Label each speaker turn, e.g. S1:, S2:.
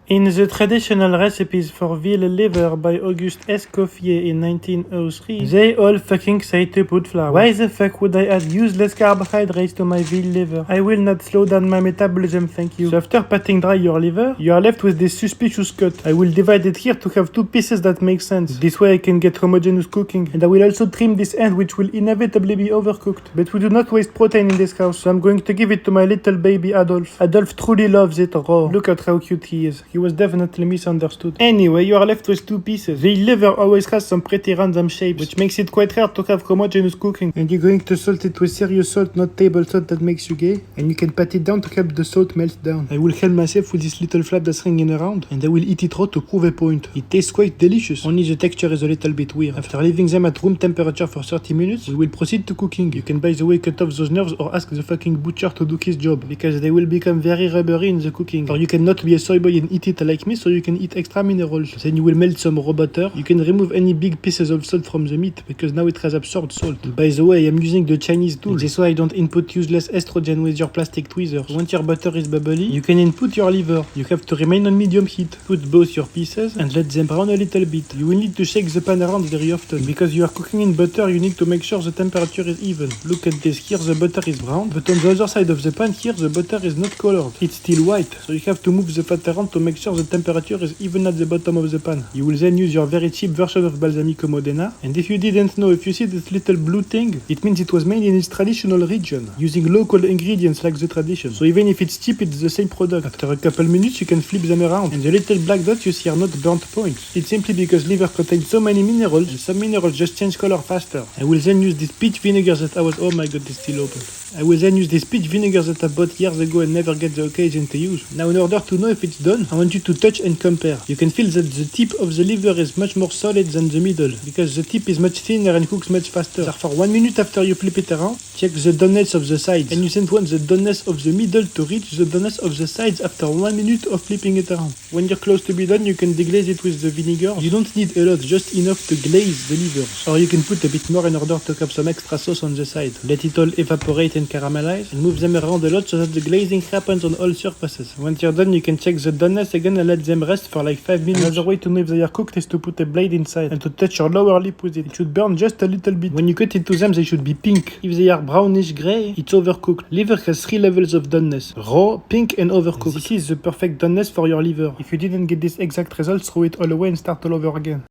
S1: In the traditional recipes for veal liver by Auguste Escoffier in 1903, they all fucking say to put flour. Why the fuck would I add useless carbohydrates to my veal liver? I will not slow down my metabolism, thank you. So after patting dry your liver, you are left with this suspicious cut. I will divide it here to have two pieces that make sense. This way I can get homogeneous cooking. And I will also trim this end which will inevitably be overcooked. But we do not waste protein in this house, so I'm going to give it to my little baby Adolf. Adolf truly loves it raw. Look at how cute he is. He was definitely misunderstood. Anyway, you are left with two pieces. The liver always has some pretty random shapes, which makes it quite rare to have homogeneous cooking. And you're going to salt it with serious salt, not table salt that makes you gay. And you can pat it down to help the salt melt down. I will help myself with this little flap that's hanging around, and I will eat it raw to prove a point. It tastes quite delicious, only the texture is a little bit weird. After leaving them at room temperature for 30 minutes, we will proceed to cooking. You can by the way cut off those nerves or ask the fucking butcher to do his job, because they will become very rubbery in the cooking. Or you cannot be a soy boy and eat it like me, so you can eat extra minerals. Then you will melt some raw butter. You can remove any big pieces of salt from the meat, because now it has absorbed salt. And by the way, I am using the Chinese tool. This way I don't input useless estrogen with your plastic tweezers. Once your butter is bubbly, you can input your liver. You have to remain on medium heat. Put both your pieces and let them brown a little bit. You will need to shake the pan around very often. Because you are cooking in butter, you need to make sure the temperature is even. Look at this. Here the butter is brown, but on the other side of the pan here the butter is not colored. It's still white. So you have to move the fat around to make sure the temperature is even at the bottom of the pan. You will then use your very cheap version of Balsamico Modena. And if you didn't know, if you see this little blue thing, it means it was made in its traditional region, using local ingredients like the tradition. So even if it's cheap, it's the same product. After a couple minutes, you can flip them around. And the little black dots you see are not burnt points. It's simply because liver contains so many minerals, and some minerals just change color faster. I will then use this peach vinegar that I was, oh my god, it's still open. I will then use this peach vinegar that I bought years ago and never get the occasion to use. Now in order to know if it's done, I want you to touch and compare. You can feel that the tip of the liver is much more solid than the middle, because the tip is much thinner and cooks much faster. Therefore, 1 minute after you flip it around, check the doneness of the sides. And you then want the doneness of the middle to reach the doneness of the sides after 1 minute of flipping it around. When you're close to be done, you can deglaze it with the vinegar. You don't need a lot, just enough to glaze the liver. Or you can put a bit more in order to have some extra sauce on the side. Let it all evaporate and caramelize, and move them around a lot so that the glazing happens on all surfaces. Once you're done, you can check the doneness again and let them rest for like 5 minutes. Another way to know if they are cooked is to put a blade inside and to touch your lower lip with it. It should burn just a little bit. When you cut into them, they should be pink. If they are brownish gray, it's overcooked. Liver has 3 levels of doneness: raw, pink, and overcooked. This is the perfect doneness for your liver. If you didn't get this exact result, throw it all away and start all over again.